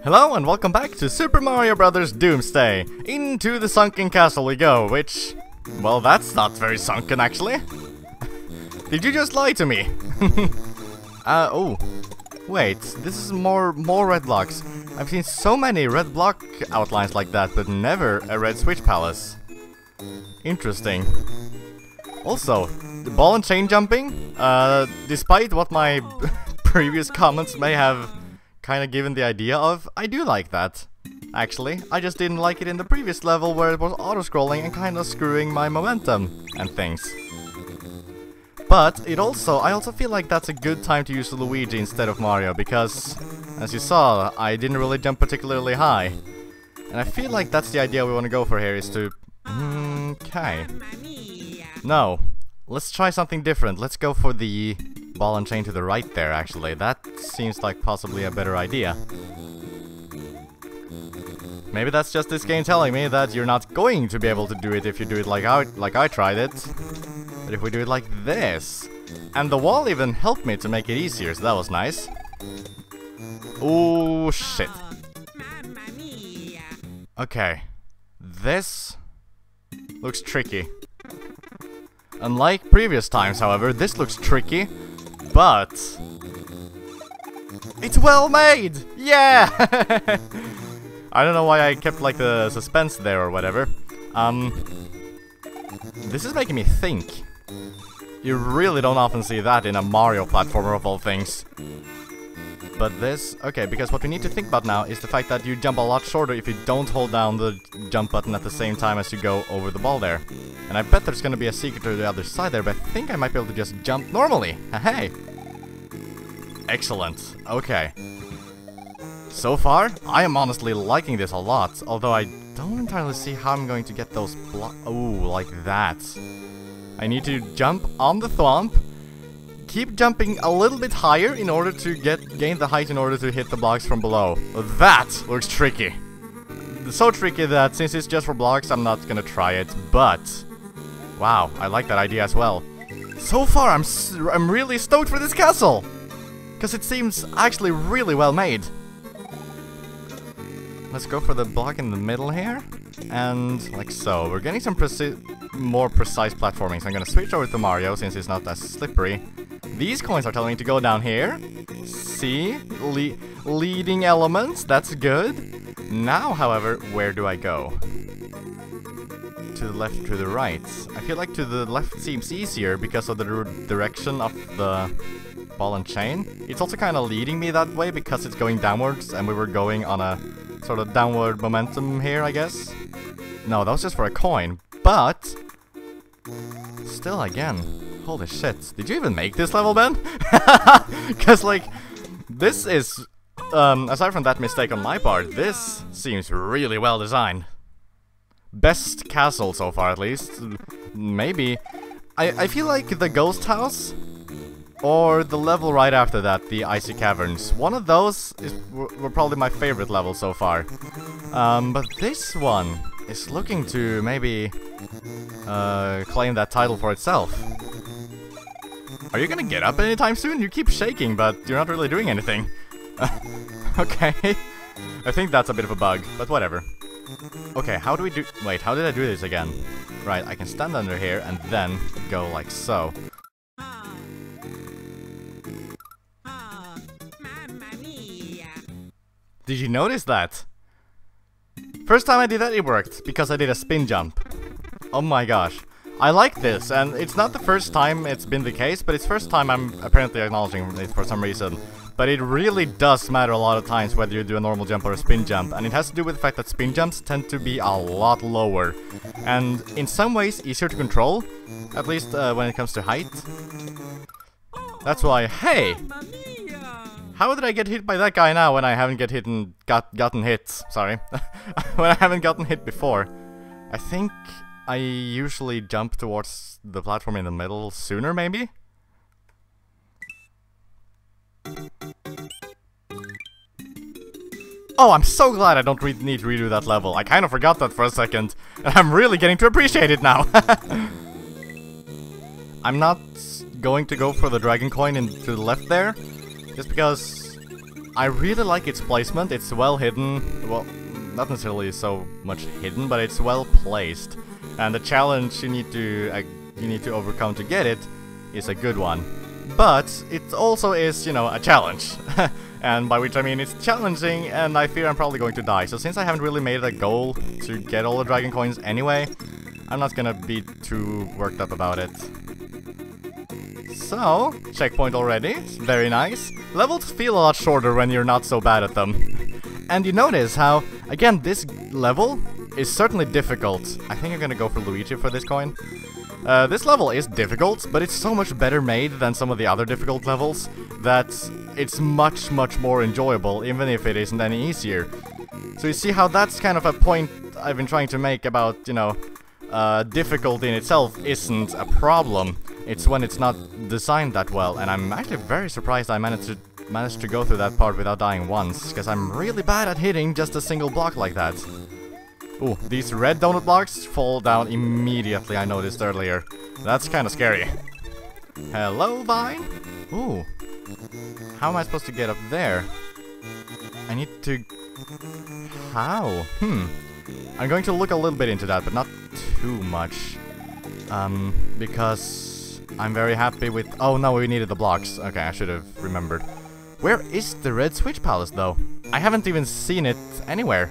Hello and welcome back to Super Mario Bros. Doomsday. Into the sunken castle we go, which... well, that's not very sunken, actually. Did you just lie to me? Oh. Wait, this is more red blocks. I've seen so many red block outlines like that, but never a red switch palace. Interesting. Also, the ball and chain jumping, despite what my previous comments may have kind of given the idea of, I do like that. Actually, I just didn't like it in the previous level where it was auto-scrolling and kind of screwing my momentum and things. But I also feel like that's a good time to use Luigi instead of Mario, because, as you saw, I didn't really jump particularly high. And I feel like that's the idea we want to go for here, is to... okay. No. Let's try something different. Let's go for the ball and chain to the right there, actually. That seems like possibly a better idea. Maybe that's just this game telling me that you're not going to be able to do it if you do it like I tried it. But if we do it like this... and the wall even helped me to make it easier, so that was nice. Oh shit. Okay. This looks tricky. Unlike previous times, however, this looks tricky, but... it's well made! Yeah! I don't know why I kept like the suspense there or whatever. This is making me think. You really don't often see that in a Mario platformer of all things. But this... okay, because what we need to think about now is the fact that you jump a lot shorter if you don't hold down the jump button at the same time as you go over the ball there. And I bet there's gonna be a secret to the other side there, but I think I might be able to just jump normally. Hey! Excellent. Okay. So far, I am honestly liking this a lot, although I don't entirely see how I'm going to get those ooh, like that. I need to jump on the thwomp, keep jumping a little bit higher in order to gain the height in order to hit the blocks from below. That looks tricky. So tricky that since it's just for blocks, I'm not gonna try it, but... wow, I like that idea as well. So far, I'm really stoked for this castle! Because it seems actually really well made. Let's go for the block in the middle here. And like so. We're getting some more precise platforming, so I'm gonna switch over to Mario since it's not as slippery. These coins are telling me to go down here. See? Leading elements, that's good. Now, however, where do I go? To the left, to the right. I feel like to the left seems easier because of the direction of the ball and chain. It's also kind of leading me that way because it's going downwards and we were going on a sort of downward momentum here, I guess. No, that was just for a coin, but... still, again, holy shit. Did you even make this level, Ben? Because, like, this is... aside from that mistake on my part, this seems really well designed. Best castle so far, at least. Maybe. I feel like the ghost house... or the level right after that, the icy caverns. One of those were probably my favorite level so far. But this one is looking to maybe claim that title for itself. Are you gonna get up anytime soon? You keep shaking, but you're not really doing anything. Okay. I think that's a bit of a bug, but whatever. Okay, how do we do... wait, how did I do this again? Right, I can stand under here and then go like so. Did you notice that? First time I did that, it worked, because I did a spin jump. Oh my gosh. I like this, and it's not the first time it's been the case, but it's the first time I'm apparently acknowledging it for some reason. But it really does matter a lot of times whether you do a normal jump or a spin jump, and it has to do with the fact that spin jumps tend to be a lot lower. And in some ways easier to control, at least when it comes to height. That's why, hey! How did I get hit by that guy now when I haven't gotten hit? Sorry. When I haven't gotten hit before. I think I usually jump towards the platform in the middle sooner, maybe? Oh, I'm so glad I don't need to redo that level. I kind of forgot that for a second. And I'm really getting to appreciate it now. I'm not going to go for the dragon coin to the left there. Just because I really like its placement. It's well hidden. Well, not necessarily so much hidden, but it's well placed. And the challenge you need to overcome to get it is a good one. But it also is, you know, a challenge. And by which I mean it's challenging, and I fear I'm probably going to die. So since I haven't really made it a goal to get all the dragon coins anyway, I'm not gonna be too worked up about it. So, checkpoint already. It's very nice. Levels feel a lot shorter when you're not so bad at them. And you notice how, again, this level is certainly difficult. I think I'm gonna go for Luigi for this coin. This level is difficult, but it's so much better made than some of the other difficult levels that it's much, much more enjoyable, even if it isn't any easier. So you see how that's kind of a point I've been trying to make about, you know, difficulty in itself isn't a problem. It's when it's not designed that well, and I'm actually very surprised I managed to go through that part without dying once, because I'm really bad at hitting just a single block like that. Ooh, these red donut blocks fall down immediately, I noticed earlier. That's kind of scary. Hello, Vine? Ooh. How am I supposed to get up there? I need to... How? I'm going to look a little bit into that, but not too much. Because I'm very happy with... Oh no, we needed the blocks. Okay, I should have remembered. Where is the Red Switch Palace, though? I haven't even seen it anywhere.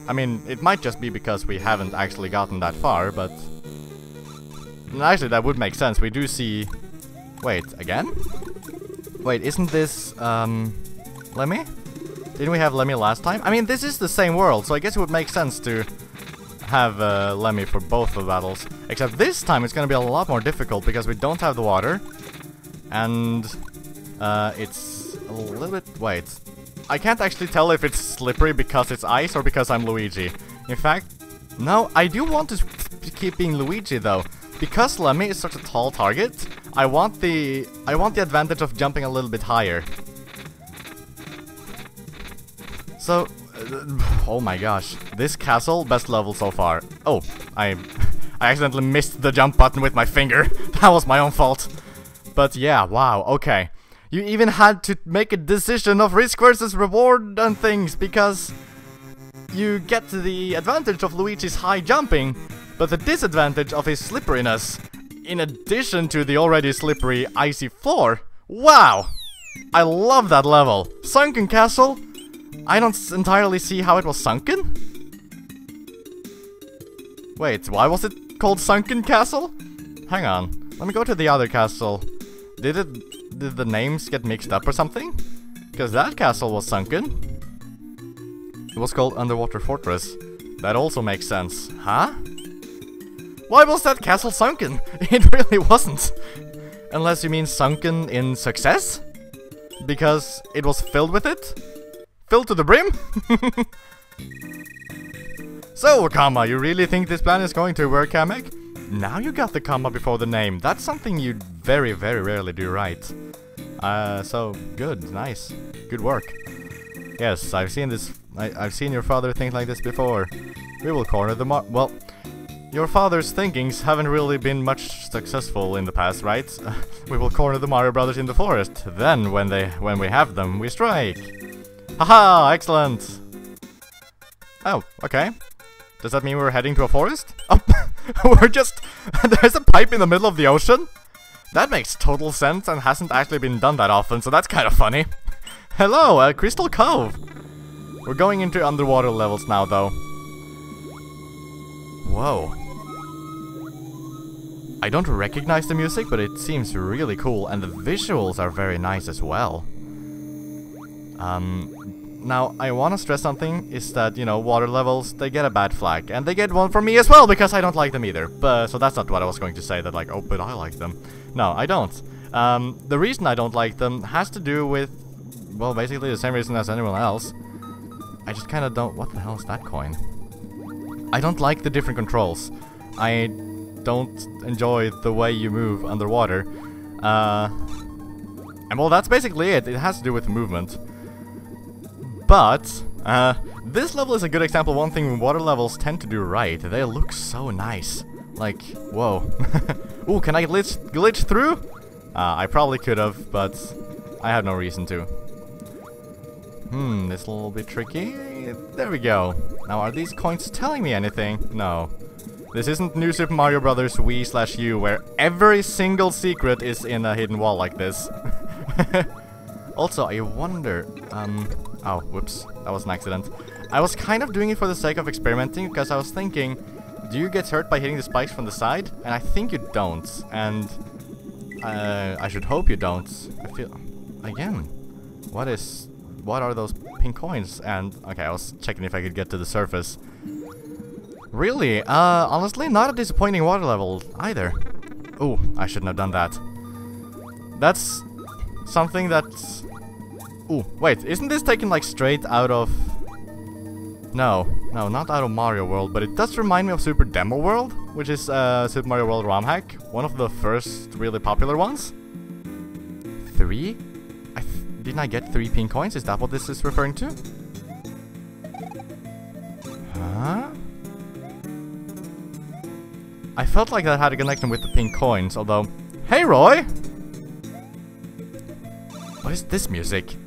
I mean, it might just be because we haven't actually gotten that far, but... Actually, that would make sense. We do see... Wait, again? Wait, isn't this, Lemmy? Didn't we have Lemmy last time? I mean, this is the same world, so I guess it would make sense to have Lemmy for both the battles. Except this time it's gonna be a lot more difficult because we don't have the water. And it's a little bit... Wait. I can't actually tell if it's slippery because it's ice or because I'm Luigi. In fact, no, I do want to keep being Luigi though. Because Lemmy is such a tall target, I want the advantage of jumping a little bit higher. So, oh my gosh, this castle, best level so far. Oh, I accidentally missed the jump button with my finger. That was my own fault. But yeah, wow, okay. You even had to make a decision of risk versus reward and things, because you get the advantage of Luigi's high jumping, but the disadvantage of his slipperiness, in addition to the already slippery icy floor. Wow! I love that level. Sunken Castle? I don't entirely see how it was sunken. Wait, why was it called Sunken Castle? Hang on, let me go to the other castle. Did the names get mixed up or something? Because that castle was sunken. It was called Underwater Fortress. That also makes sense. Huh? Why was that castle sunken? It really wasn't. Unless you mean sunken in success? Because it was filled with it? Filled to the brim? So, comma, you really think this plan is going to work, Kamek? Now you got the comma before the name. That's something you very, very rarely do right. So, good, nice. Good work. Yes, I've seen this... I've seen your father think like this before. We will corner the well, your father's thinkings haven't really been much successful in the past, right? We will corner the Mario Brothers in the forest. Then, when we have them, we strike. Haha, excellent! Oh, okay. Does that mean we're heading to a forest? Oh, we're just... There's a pipe in the middle of the ocean? That makes total sense and hasn't actually been done that often, so that's kind of funny. Hello, Crystal Cove! We're going into underwater levels now, though. Whoa. I don't recognize the music, but it seems really cool, and the visuals are very nice as well. Now, I want to stress something, is that, you know, water levels, they get a bad flag. And they get one from me as well, because I don't like them either. But, so that's not what I was going to say, that like, oh, but I like them. No, I don't. The reason I don't like them has to do with, well, basically the same reason as anyone else. I just kind of don't... What the hell is that coin? I don't like the different controls. I don't enjoy the way you move underwater. And well, that's basically it. It has to do with movement. But, this level is a good example of one thing water levels tend to do right. They look so nice. Like, whoa. Ooh, can I glitch through? I probably could have, but I have no reason to. This is a little bit tricky. There we go. Now, are these coins telling me anything? No. This isn't New Super Mario Bros. Wii/U, where every single secret is in a hidden wall like this. Also, I wonder... Oh, whoops. That was an accident. I was kind of doing it for the sake of experimenting, because I was thinking, do you get hurt by hitting the spikes from the side? And I think you don't. And... I should hope you don't. I feel... Again... What are those pink coins? And... Okay, I was checking if I could get to the surface. Really? Honestly, not a disappointing water level either. Ooh, I shouldn't have done that. That's... something that's... Ooh, wait, isn't this taken like straight out of... No, not out of Mario World, but it does remind me of Super Demo World, which is Super Mario World ROM hack, one of the first really popular ones. 3? Didn't I get 3 pink coins? Is that what this is referring to? Huh? I felt like that had a connection with the pink coins, although... Hey, Roy! What is this music?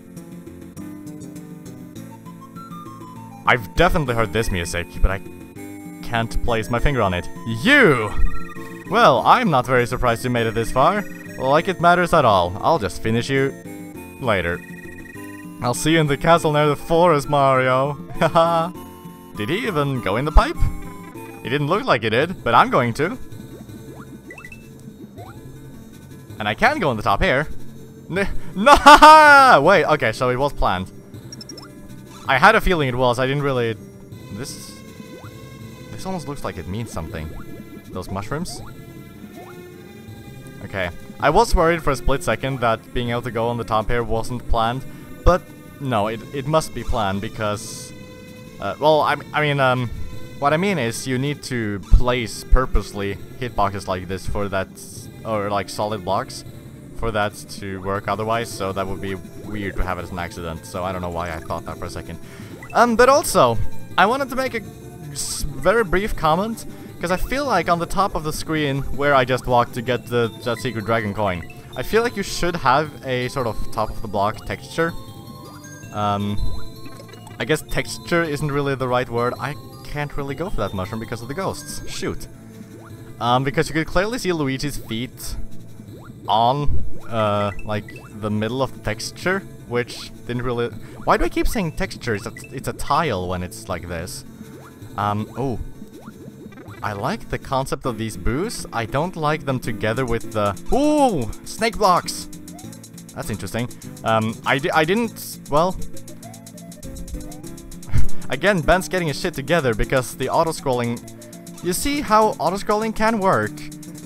I've definitely heard this music, but I can't place my finger on it. You! Well, I'm not very surprised you made it this far. Like it matters at all. I'll just finish you later. I'll see you in the castle near the forest, Mario. Haha. Did he even go in the pipe? It didn't look like he did, but I'm going to. And I can go on the top here. No! Wait, okay, so it was planned. I had a feeling it was, I didn't really... This almost looks like it means something. Those mushrooms? Okay. I was worried for a split second that being able to go on the top here wasn't planned. But, no, it must be planned because... well, I mean, what I mean is you need to place purposely hitboxes like this for that... Or like solid blocks for that to work otherwise, so that would be weird to have it as an accident, so I don't know why I thought that for a second. But also, I wanted to make a very brief comment, because I feel like on the top of the screen where I just walked to get that secret dragon coin, I feel like you should have a sort of top of the block texture. I guess texture isn't really the right word. I can't really go for that mushroom because of the ghosts. Shoot. Because you could clearly see Luigi's feet on, like, the middle of the texture, which didn't really... Why do I keep saying texture? It's a tile when it's like this. Oh. I like the concept of these boos. I don't like them together with the... Ooh! Snake blocks! That's interesting. I didn't... Well... Again, Ben's getting his shit together because the auto-scrolling... You see how auto-scrolling can work.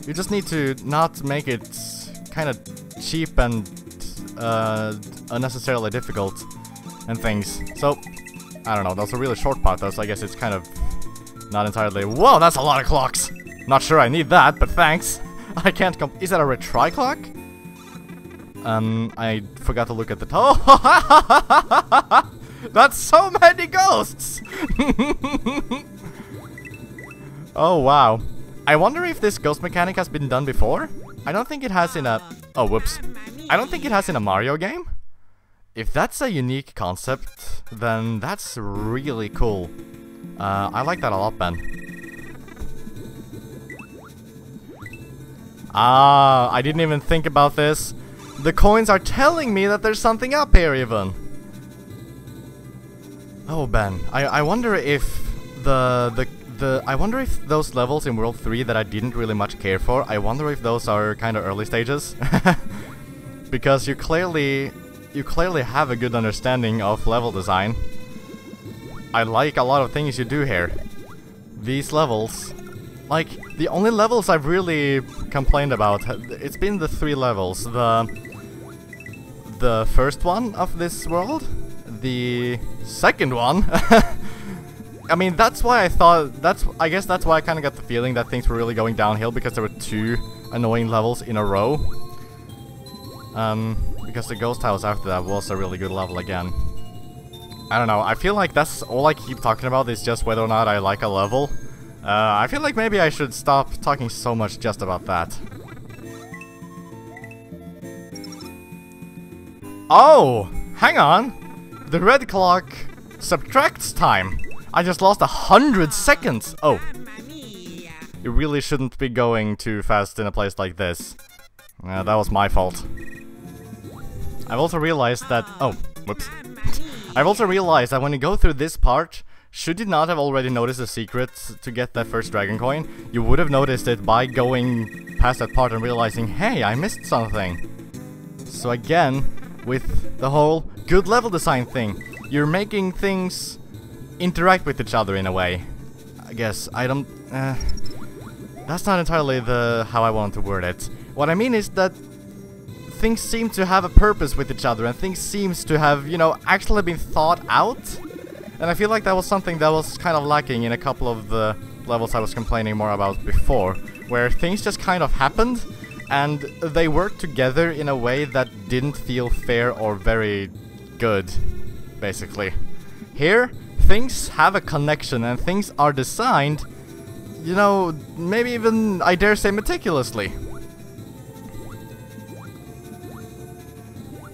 You just need to not make it kind of cheap and unnecessarily difficult and things. So, I don't know, that's a really short part though, so I guess it's kind of not entirely... Whoa, that's a lot of clocks! Not sure I need that, but thanks. I can't Is that a retry clock? I forgot to look at the... Oh! That's so many ghosts! Oh, wow. I wonder if this ghost mechanic has been done before? I don't think it has in a... Oh, whoops. I don't think it has in a Mario game. If that's a unique concept, then that's really cool. I like that a lot, Ben. Ah, I didn't even think about this. The coins are telling me that there's something up here, even. Oh, Ben. I wonder if I wonder if those levels in World 3 that I didn't really much care for, I wonder if those are kind of early stages. Because you clearly have a good understanding of level design. I like a lot of things you do here. These levels, like, the only levels I've really complained about, it's been the 3 levels. The first one of this world, the second one. I mean, that's why I thought, I guess that's why I kind of got the feeling that things were really going downhill, because there were 2 annoying levels in a row. Because the ghost house after that was a really good level again. I don't know, I feel like that's all I keep talking about is just whether or not I like a level. I feel like maybe I should stop talking so much just about that. Oh! Hang on! the red clock subtracts time. I just lost 100 seconds! Oh. You really shouldn't be going too fast in a place like this. That was my fault. I've also realized that... Oh, whoops. I've also realized that when you go through this part, should you not have already noticed the secret to get that first dragon coin, you would have noticed it by going past that part and realizing, hey, I missed something. So again, with the whole good level design thing, you're making things interact with each other in a way. I guess I don't... that's not entirely how I want to word it. What I mean is that things seem to have a purpose with each other, and things seems to have, you know, actually been thought out. And I feel like that was something that was kind of lacking in a couple of the levels I was complaining more about before, where things just kind of happened, and they worked together in a way that didn't feel fair or very good, basically. Here, things have a connection, and things are designed, you know, maybe even, I dare say, meticulously.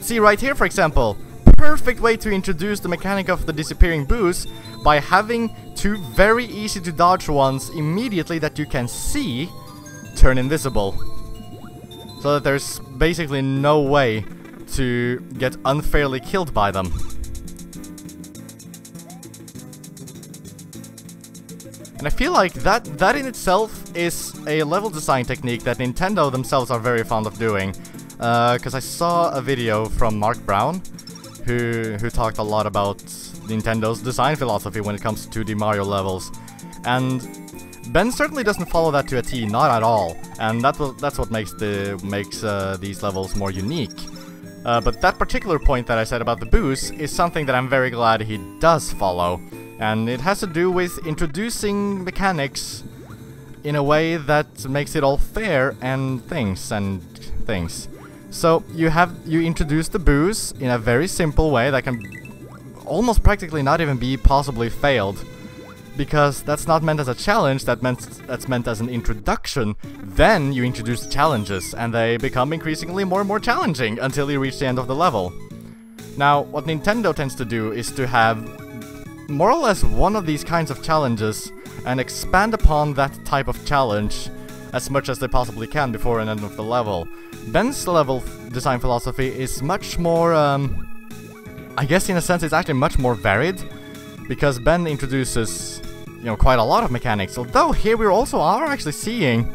See, right here, for example, perfect way to introduce the mechanic of the disappearing boost by having two very easy to dodge ones immediately that you can see turn invisible. So that there's basically no way to get unfairly killed by them. And I feel like that in itself is a level design technique that Nintendo themselves are very fond of doing. Because I saw a video from Mark Brown, who talked a lot about Nintendo's design philosophy when it comes to 2D Mario levels. And Ben certainly doesn't follow that to a T, not at all. And that's what makes these levels more unique. But that particular point that I said about the boost is something that I'm very glad he does follow. And it has to do with introducing mechanics in a way that makes it all fair and things. So you introduce the boost in a very simple way that can almost practically not even be possibly failed. Because that's not meant as a challenge, that's meant as an introduction. Then you introduce challenges, and they become increasingly more and more challenging until you reach the end of the level. Now, what Nintendo tends to do is to have more or less one of these kinds of challenges and expand upon that type of challenge as much as they possibly can before an end of the level. Ben's level design philosophy is much more, I guess in a sense it's actually much more varied, because Ben introduces, you know, quite a lot of mechanics, although here we also are actually seeing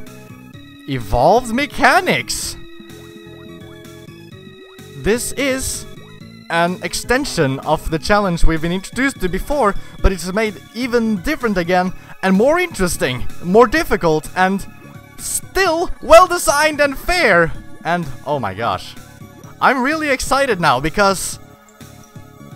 evolved mechanics! This is an extension of the challenge we've been introduced to before, but it's made even different again, and more interesting, more difficult, and still well-designed and fair! And, oh my gosh, I'm really excited now, because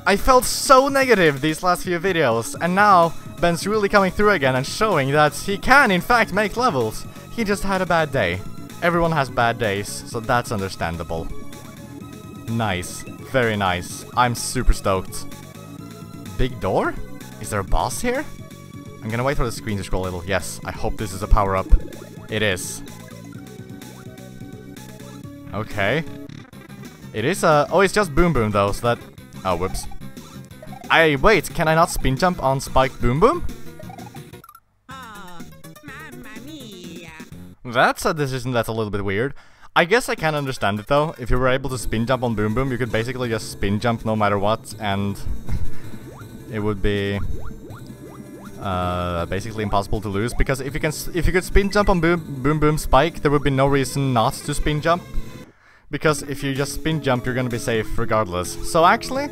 I felt so negative these last few videos, and now Ben's really coming through again and showing that he can in fact make levels. He just had a bad day. Everyone has bad days, so that's understandable. Nice. Very nice. I'm super stoked. Big door? Is there a boss here? I'm gonna wait for the screen to scroll a little. Yes, I hope this is a power-up. It is. Okay. It is a... Oh, it's just Boom Boom though, so that... Oh, whoops. Wait, can I not spin jump on spiked Boom Boom? That's a decision that's a little bit weird. I guess I can understand it though. If you were able to spin jump on Boom Boom, you could basically just spin jump no matter what, and it would be basically impossible to lose. Because if you could spin jump on Boom Boom Spike, there would be no reason not to spin jump. Because if you just spin jump, you're gonna be safe regardless. So actually,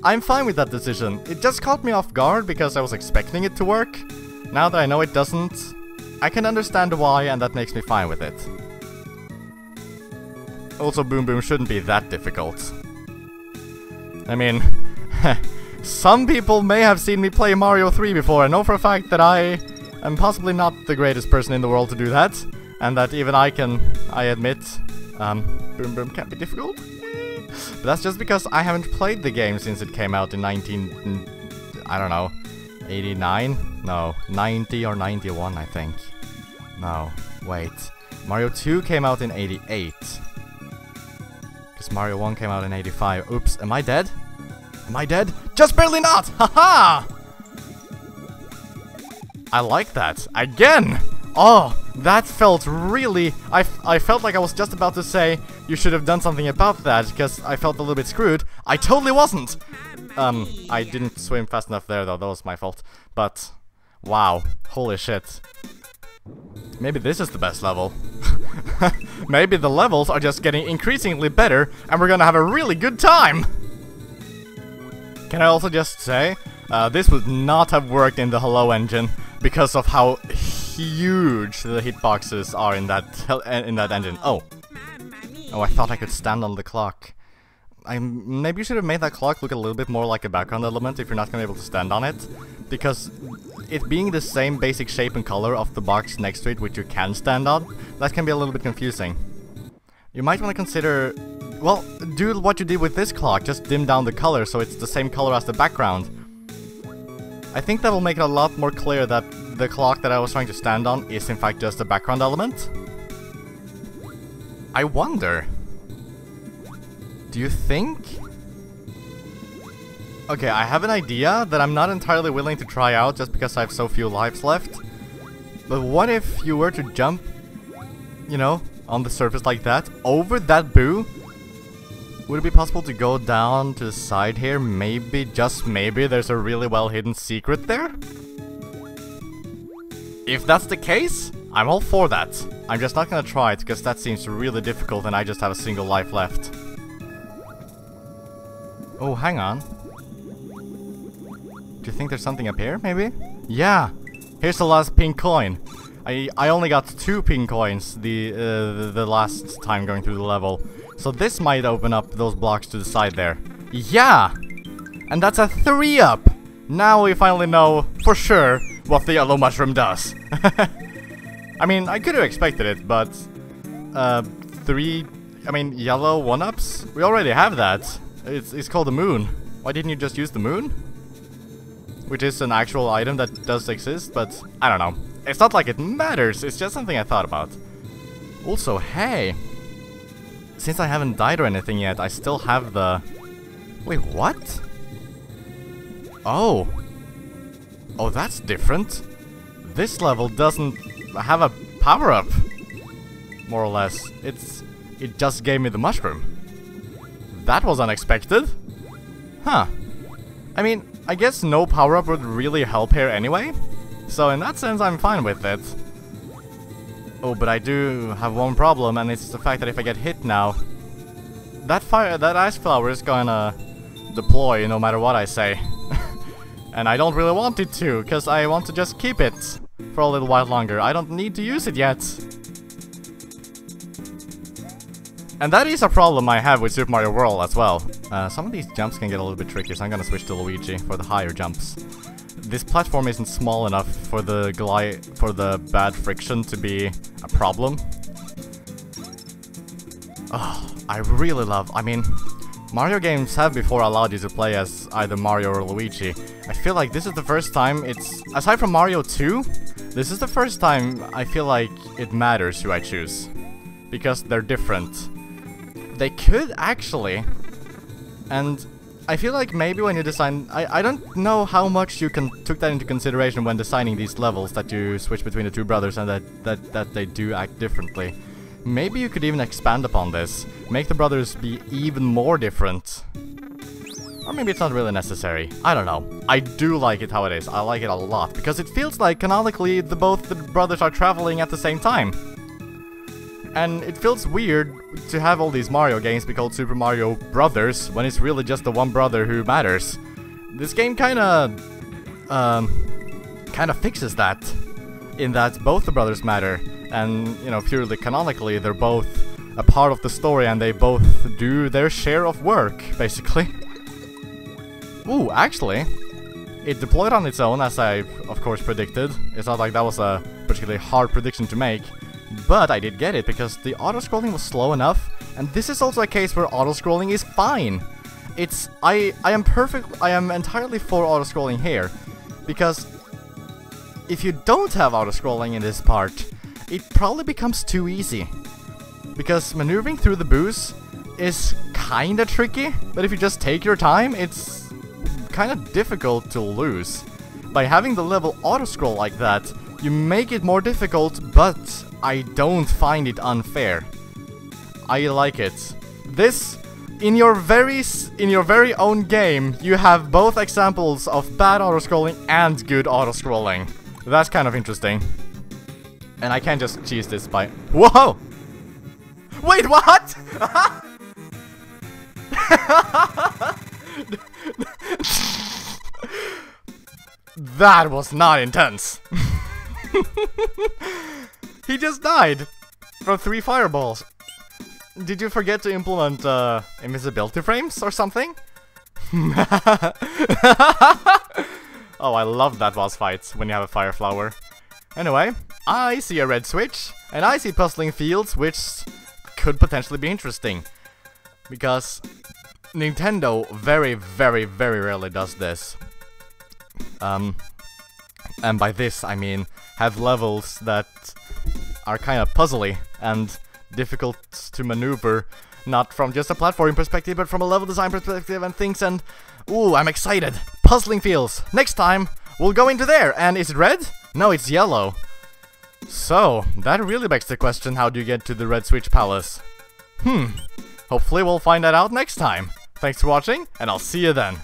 I'm fine with that decision. It just caught me off guard because I was expecting it to work. Now that I know it doesn't, I can understand why, and that makes me fine with it. Also, Boom Boom shouldn't be that difficult. I mean, some people may have seen me play Mario 3 before. I know for a fact that I am possibly not the greatest person in the world to do that, and that even I admit, Boom Boom can be difficult. But that's just because I haven't played the game since it came out in I don't know, 89? No, 90 or 91, I think. No, wait. Mario 2 came out in 88. Because Mario 1 came out in 85. Oops, am I dead? Am I dead? Just barely not! Haha! I like that. Again! Oh, that felt really... I felt like I was just about to say you should have done something about that, because I felt a little bit screwed. I totally wasn't! I didn't swim fast enough there, though. That was my fault. But, wow. Holy shit. Maybe this is the best level. Maybe the levels are just getting increasingly better, and we're gonna have a really good time! Can I also just say, this would not have worked in the Hello engine because of how huge the hitboxes are in that engine. Oh, I thought I could stand on the clock. Maybe you should have made that clock look a little bit more like a background element if you're not gonna be able to stand on it, because it being the same basic shape and color of the box next to it, which you can stand on, that can be a little bit confusing. You might want to consider, well, do what you did with this clock, just dim down the color so it's the same color as the background. I think that will make it a lot more clear that the clock that I was trying to stand on is in fact just a background element. I wonder... Do you think? Okay, I have an idea that I'm not entirely willing to try out just because I have so few lives left. But what if you were to jump, you know, on the surface like that, over that boo? Would it be possible to go down to the side here? Maybe, just maybe, there's a really well hidden secret there? If that's the case, I'm all for that. I'm just not gonna try it because that seems really difficult and I just have a single life left. Oh, hang on. Do you think there's something up here, maybe? Yeah! Here's the last pink coin. I only got 2 pink coins the last time going through the level. So this might open up those blocks to the side there. Yeah! And that's a 3-up! Now we finally know, for sure, what the yellow mushroom does. I mean, I could have expected it, but... yellow 1-ups? We already have that. It's called the moon. Why didn't you just use the moon? Which is an actual item that does exist, but I don't know. It's not like it matters, it's just something I thought about. Also, hey! Since I haven't died or anything yet, I still have the... Wait, what? Oh! Oh, that's different. This level doesn't have a power-up. More or less. It just gave me the mushroom. That was unexpected. Huh. I mean, I guess no power-up would really help here anyway. So in that sense, I'm fine with it. Oh, but I do have one problem, and it's the fact that if I get hit now, that ice flower is gonna deploy no matter what I say. And I don't really want it to, because I want to just keep it for a little while longer. I don't need to use it yet. And that is a problem I have with Super Mario World as well. Some of these jumps can get a little bit tricky, so I'm gonna switch to Luigi for the higher jumps. This platform isn't small enough for the bad friction to be a problem. Oh, I really love... I mean, Mario games have before allowed you to play as either Mario or Luigi. I feel like this is the first time it's... Aside from Mario 2, this is the first time I feel like it matters who I choose. Because they're different. They could actually... And I feel like maybe when you design... I don't know how much you took that into consideration when designing these levels, that you switch between the 2 brothers and that they do act differently. Maybe you could even expand upon this. Make the brothers be even more different. Or maybe it's not really necessary. I don't know. I do like it how it is. I like it a lot. Because it feels like, canonically, both the brothers are traveling at the same time. And it feels weird to have all these Mario games be called Super Mario Brothers, when it's really just the one brother who matters. This game kinda fixes that. In that both the brothers matter. And, you know, purely canonically, they're both a part of the story and they both do their share of work, basically. Ooh, actually, it deployed on its own, as I, of course, predicted. It's not like that was a particularly hard prediction to make. But I did get it, because the auto-scrolling was slow enough, and this is also a case where auto-scrolling is fine. I am entirely for auto-scrolling here, because if you don't have auto-scrolling in this part, it probably becomes too easy. Because maneuvering through the boos is kinda tricky, but if you just take your time, it's kind of difficult to lose. By having the level auto-scroll like that, you make it more difficult, but I don't find it unfair. I like it. This, in your very own game, you have both examples of bad auto-scrolling and good auto-scrolling. That's kind of interesting. And I can't just cheese this by... Whoa! Wait, what?! That was not intense. He just died from 3 fireballs. Did you forget to implement invisibility frames or something? Oh, I love that boss fight when you have a fire flower. Anyway, I see a red switch, and I see puzzling fields, which could potentially be interesting. Because Nintendo very, very, very rarely does this. And by this I mean have levels that are kind of puzzly and difficult to maneuver, not from just a platforming perspective, but from a level design perspective and things, and ooh, I'm excited. Puzzling fields. Next time, we'll go into there, and is it red? No, it's yellow. So, that really begs the question, how do you get to the Red Switch Palace? Hopefully we'll find that out next time. Thanks for watching, and I'll see you then.